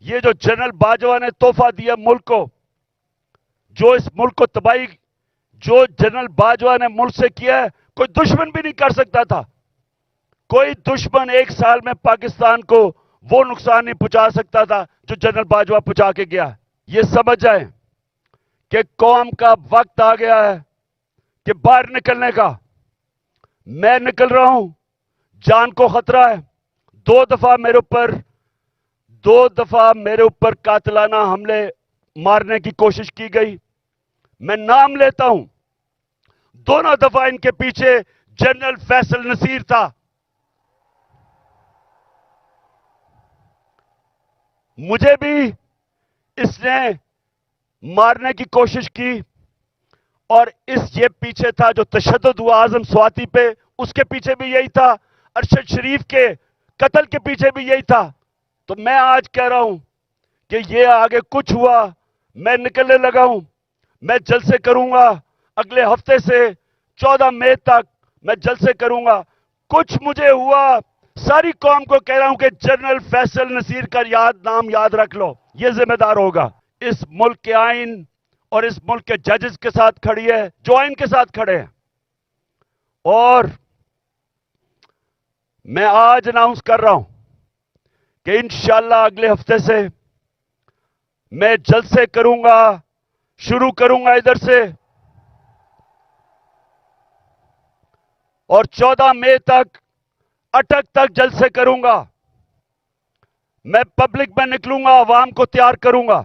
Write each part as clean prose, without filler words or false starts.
یہ جو جنرل باجوہ نے تحفہ دیا ملک کو، جو اس ملک کو تباہی، جو جنرل باجوہ نے ملک سے کیا ہے، کوئی دشمن بھی نہیں کر سکتا تھا. کوئی دشمن ایک سال میں پاکستان کو وہ نقصان نہیں پہنچا سکتا تھا جو جنرل باجوہ پہنچا کے گیا. یہ سمجھ جائیں کہ قوم کا وقت آ گیا ہے کہ باہر نکلنے کا. میں نکل رہا ہوں، جان کو خطرہ ہے. دو دفعہ میرے اوپر قاتلانہ حملے مارنے کی کوشش کی گئی. میں نام لیتا ہوں، دونوں دفعہ ان کے پیچھے جنرل فیصل نصیر تھا. مجھے بھی اس نے مارنے کی کوشش کی، اور یہ پیچھے تھا جو تشدد ہوا اعظم سواتی پہ، اس کے پیچھے بھی یہی تھا. ارشد شریف کے قتل کے پیچھے بھی یہی تھا. تو میں آج کہہ رہا ہوں کہ یہ آگے کچھ ہوا، میں نکلنے لگا ہوں. میں جلسے کروں گا اگلے ہفتے سے 14 مئی تک میں جلسے کروں گا. کچھ مجھے ہوا، ساری قوم کو کہہ رہا ہوں کہ جنرل فیصل نصیر کا نام یاد رکھ لو، یہ ذمہ دار ہوگا. اس ملک کے آئین اور اس ملک کے ججز کے ساتھ کھڑی ہے جو آئین کے ساتھ کھڑے ہیں. اور میں آج اناؤنس کر رہا ہوں کہ انشاءاللہ اگلے ہفتے سے میں جلسے کروں گا، شروع کروں گا ادھر سے، اور 14 مئی تک اٹک تک جلسے کروں گا. میں پبلک میں نکلوں گا، عوام کو تیار کروں گا،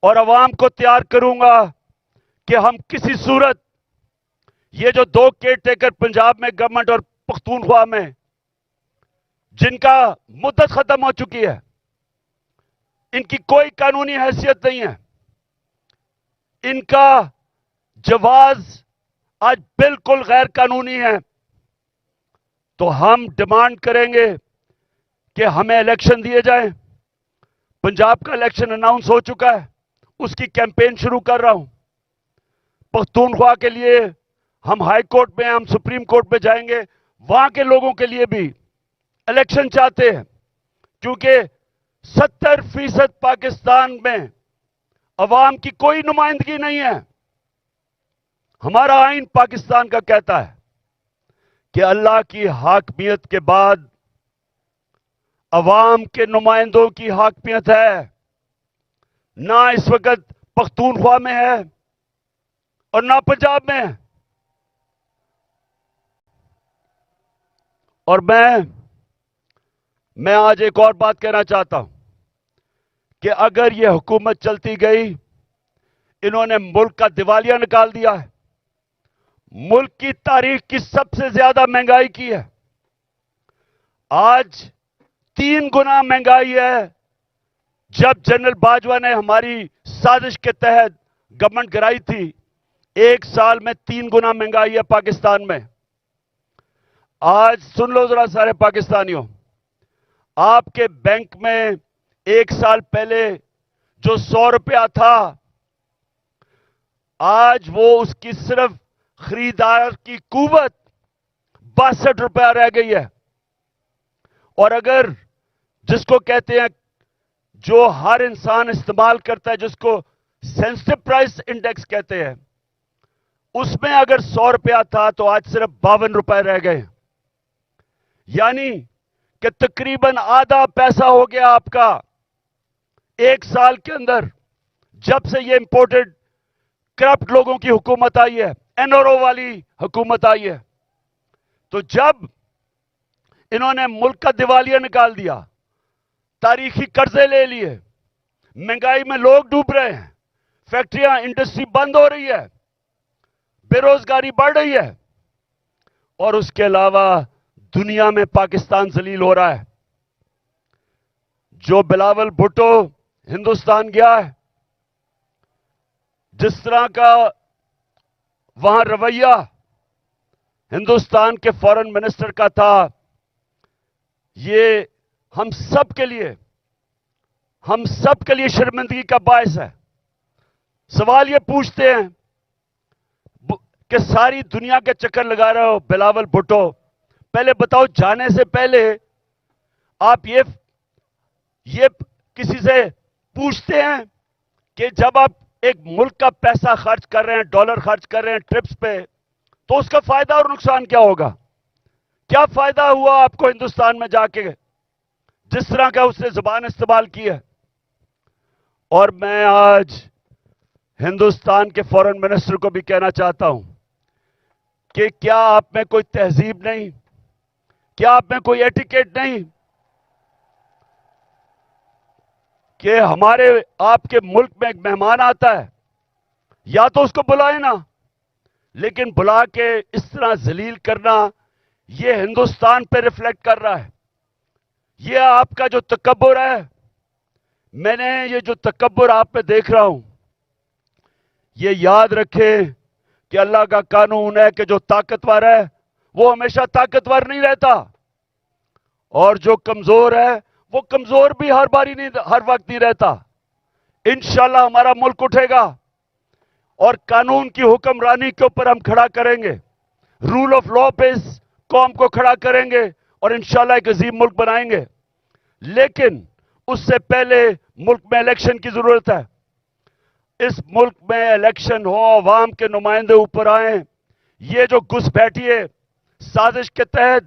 اور عوام کو تیار کروں گا کہ ہم کسی صورت یہ جو 2 کیئر ٹیکر پنجاب میں گورنمنٹ اور پختونخوا میں جن کا مدت ختم ہو چکی ہے، ان کی کوئی قانونی حیثیت نہیں ہے، ان کا جواز آج بالکل غیر قانونی ہے. تو ہم ڈیمانڈ کریں گے کہ ہمیں الیکشن دیے جائیں. پنجاب کا الیکشن اناؤنس ہو چکا ہے، اس کی کیمپین شروع کر رہا ہوں. پختونخوا کے لیے ہم ہائی کورٹ میں، ہم سپریم کورٹ میں جائیں گے. وہاں کے لوگوں کے لیے بھی الیکشن چاہتے ہیں، کیونکہ 70% پاکستان میں عوام کی کوئی نمائندگی نہیں ہے. ہمارا آئین پاکستان کا کہتا ہے کہ اللہ کی حاکمیت کے بعد عوام کے نمائندوں کی حاکمیت ہے. نہ اس وقت پختونخوا میں ہے اور نہ پنجاب میں ہے. اور میں آج ایک اور بات کہنا چاہتا ہوں کہ اگر یہ حکومت چلتی گئی، انہوں نے ملک کا دیوالیہ نکال دیا ہے، ملک کی تاریخ کی سب سے زیادہ مہنگائی کی ہے. آج 3 گنا مہنگائی ہے. جب جنرل باجوہ نے ہماری سازش کے تحت گورنمنٹ گرائی تھی، ایک سال میں 3 گنا مہنگائی ہے پاکستان میں. آج سن لو ذرا سارے پاکستانیوں، آپ کے بینک میں ایک سال پہلے جو 100 روپیہ تھا، آج وہ اس کی صرف خریدار کی قوت 62 روپیہ رہ گئی ہے. اور اگر جس کو کہتے ہیں، جو ہر انسان استعمال کرتا ہے، جس کو سینسٹیو پرائس انڈیکس کہتے ہیں، اس میں اگر 100 روپیہ تھا تو آج صرف 52 روپے رہ گئے. یعنی کہ تقریباً آدھا پیسہ ہو گیا آپ کا ایک سال کے اندر، جب سے یہ امپورٹڈ کرپٹ لوگوں کی حکومت آئی ہے، این آر او والی حکومت آئی ہے. تو جب انہوں نے ملک کا دیوالیہ نکال دیا، تاریخی قرضے لے لیے، مہنگائی میں لوگ ڈوب رہے ہیں، فیکٹریاں، انڈسٹری بند ہو رہی ہے، بے روزگاری بڑھ رہی ہے، اور اس کے علاوہ دنیا میں پاکستان ذلیل ہو رہا ہے. جو بلاول بھٹو ہندوستان گیا ہے، جس طرح کا وہاں رویہ ہندوستان کے فارن منسٹر کا تھا، یہ ہم سب کے لیے شرمندگی کا باعث ہے. سوال یہ پوچھتے ہیں کہ ساری دنیا کے چکر لگا رہے ہو بلاول بھٹو، پہلے بتاؤ جانے سے پہلے آپ یہ کسی سے پوچھتے ہیں کہ جب آپ ایک ملک کا پیسہ خرچ کر رہے ہیں، ڈالر خرچ کر رہے ہیں ٹرپس پہ، تو اس کا فائدہ اور نقصان کیا ہوگا؟ کیا فائدہ ہوا آپ کو ہندوستان میں جا کے جس طرح کا اس نے زبان استعمال کی ہے؟ اور میں آج ہندوستان کے فورن منسٹر کو بھی کہنا چاہتا ہوں کہ کیا آپ میں کوئی تہذیب نہیں؟ کیا آپ میں کوئی ایٹیکیٹ نہیں کہ ہمارے آپ کے ملک میں ایک مہمان آتا ہے یا تو اس کو بلائیں نا، لیکن بلا کے اس طرح ذلیل کرنا یہ ہندوستان پہ ریفلیکٹ کر رہا ہے. یہ آپ کا جو تکبر ہے، میں نے یہ جو تکبر آپ پہ دیکھ رہا ہوں، یہ یاد رکھیں کہ اللہ کا قانون ہے کہ جو طاقتور ہے وہ ہمیشہ طاقتور نہیں رہتا، اور جو کمزور ہے وہ کمزور بھی ہر وقت نہیں رہتا. انشاءاللہ ہمارا ملک اٹھے گا اور قانون کی حکمرانی کے اوپر ہم کھڑا کریں گے، رول آف لا پہ اس قوم کو کھڑا کریں گے اور انشاءاللہ ایک عظیم ملک بنائیں گے. لیکن اس سے پہلے ملک میں الیکشن کی ضرورت ہے. اس ملک میں الیکشن ہو، عوام کے نمائندے اوپر آئیں. یہ جو گھس بیٹھی ہے سازش کے تحت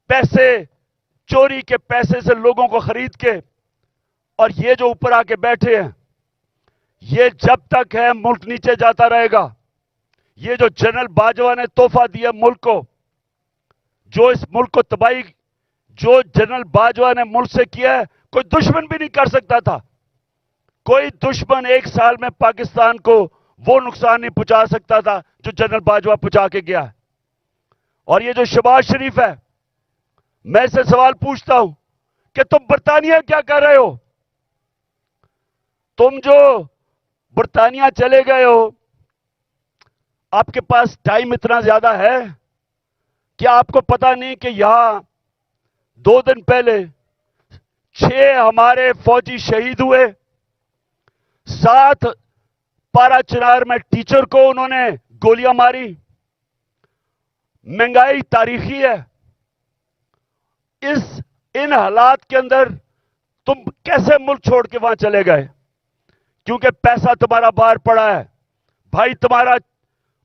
پیسے، چوری کے پیسے سے لوگوں کو خرید کے، اور یہ جو اوپر آ کے بیٹھے ہیں، یہ جب تک ہے ملک نیچے جاتا رہے گا. یہ جو جنرل باجوہ نے تحفہ دیا ملک کو، جو اس ملک کو تباہی، جو جنرل باجوہ نے ملک سے کیا ہے، کوئی دشمن بھی نہیں کر سکتا تھا. کوئی دشمن ایک سال میں پاکستان کو وہ نقصان نہیں پہنچا سکتا تھا جو جنرل باجوہ پہنچا کے گیا ہے. اور یہ جو شہباز شریف ہے، میں سے سوال پوچھتا ہوں کہ تم برطانیہ کیا کر رہے ہو؟ تم جو برطانیہ چلے گئے ہو، آپ کے پاس ٹائم اتنا زیادہ ہے؟ کیا آپ کو پتا نہیں کہ یہاں 2 دن پہلے 6 ہمارے فوجی شہید ہوئے؟ 7 پارا چنار میں ٹیچر کو انہوں نے گولیاں ماری. مہنگائی تاریخی ہے. ان حالات کے اندر تم کیسے ملک چھوڑ کے وہاں چلے گئے؟ کیونکہ پیسہ تمہارا باہر پڑا ہے، بھائی تمہارا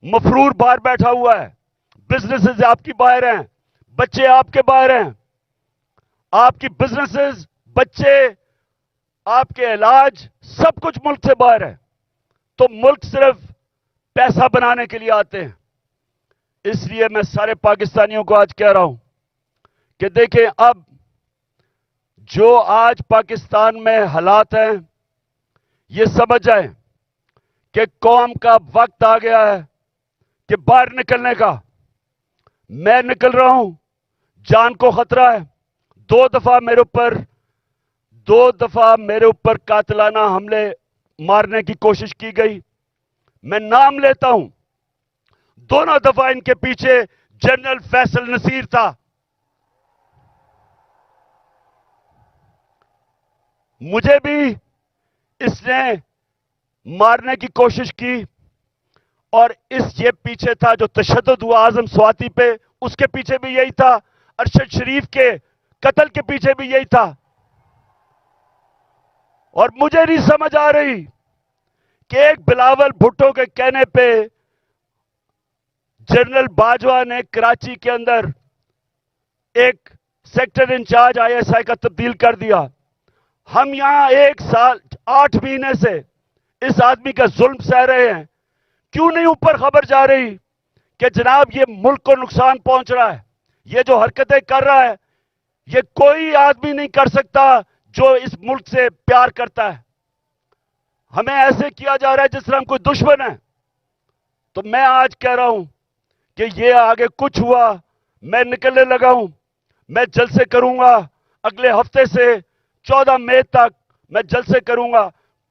مفرور باہر بیٹھا ہوا ہے، بزنسز آپ کی باہر ہیں، بچے آپ کے باہر ہیں. آپ کی بزنسز، بچے، آپ کے علاج، سب کچھ ملک سے باہر ہے. تو ملک صرف پیسہ بنانے کے لیے آتے ہیں. اس لیے میں سارے پاکستانیوں کو آج کہہ رہا ہوں کہ دیکھیں، اب جو آج پاکستان میں حالات ہیں، یہ سمجھ جائیں کہ قوم کا وقت آ گیا ہے کہ باہر نکلنے کا. میں نکل رہا ہوں، جان کو خطرہ ہے. 2 دفعہ میرے اوپر قاتلانہ حملے مارنے کی کوشش کی گئی. میں نام لیتا ہوں، دونوں دفعہ ان کے پیچھے جنرل فیصل نصیر تھا. مجھے بھی اس نے مارنے کی کوشش کی، اور یہ پیچھے تھا جو تشدد ہوا اعظم سواتی پہ، اس کے پیچھے بھی یہی تھا. ارشد شریف کے قتل کے پیچھے بھی یہی تھا. اور مجھے نہیں سمجھ آ رہی کہ ایک بلاول بھٹو کے کہنے پہ جنرل باجوہ نے کراچی کے اندر ایک سیکٹر انچارج ISI کا تبدیل کر دیا. ہم یہاں 1 سال 8 مہینے سے اس آدمی کا ظلم سہ رہے ہیں. کیوں نہیں اوپر خبر جا رہی کہ جناب یہ ملک کو نقصان پہنچ رہا ہے؟ یہ جو حرکتیں کر رہا ہے، یہ کوئی آدمی نہیں کر سکتا جو اس ملک سے پیار کرتا ہے. ہمیں ایسے کیا جا رہا ہے جس طرح ہم کوئی دشمن ہے. تو میں آج کہہ رہا ہوں کہ یہ آگے کچھ ہوا، میں نکلنے لگا ہوں. میں جلسے کروں گا اگلے ہفتے سے 14 مئی تک میں جلسے کروں گا.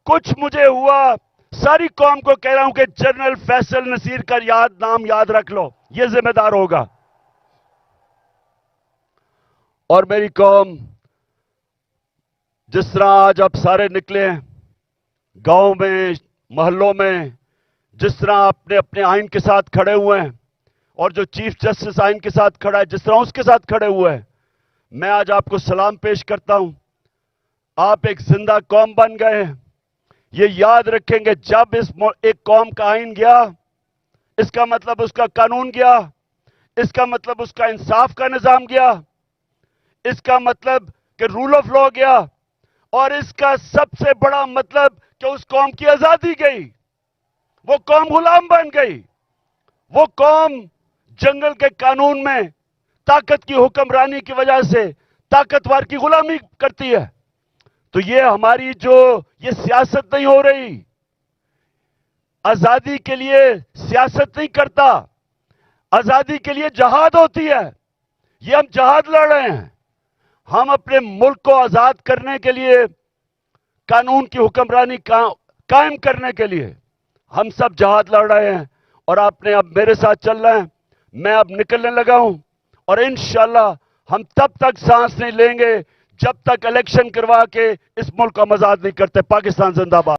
کچھ مجھے ہوا، ساری قوم کو کہہ رہا ہوں کہ جنرل فیصل نصیر کا نام یاد رکھ لو، یہ ذمہ دار ہوگا. اور میری قوم، جس طرح آج آپ سارے نکلے ہیں گاؤں میں، محلوں میں، جس طرح آپ نے اپنے آئین کے ساتھ کھڑے ہوئے ہیں، اور جو چیف جسٹس آئین کے ساتھ کھڑا ہے جس طرح اس کے ساتھ کھڑے ہوئے ہیں، میں آج آپ کو سلام پیش کرتا ہوں. آپ ایک زندہ قوم بن گئے ہیں. یہ یاد رکھیں گے جب ایک قوم کا آئین گیا اس کا مطلب اس کا قانون گیا, اس کا مطلب اس کا انصاف کا نظام گیا, اس کا مطلب کہ رول آف لا گیا, اور اس کا سب سے بڑا مطلب کہ اس قوم کی آزادی گئی. وہ قوم غلام بن گئی. وہ قوم جنگل کے قانون میں طاقت کی حکمرانی کی وجہ سے طاقتور کی غلامی کرتی ہے. تو یہ ہماری یہ سیاست نہیں ہو رہی. آزادی کے لیے سیاست نہیں کرتا, آزادی کے لیے جہاد ہوتی ہے. یہ ہم جہاد لڑ رہے ہیں. ہم اپنے ملک کو آزاد کرنے کے لیے, قانون کی حکمرانی قائم کرنے کے لیے ہم سب جہاد لڑ رہے ہیں. اور آپ نے اب میرے ساتھ چل رہے ہیں. میں اب نکلنے لگا ہوں, اور انشاءاللہ ہم تب تک سانس نہیں لیں گے جب تک الیکشن کروا کے اس ملک کو آزاد نہیں کرتے. پاکستان زندہ باد.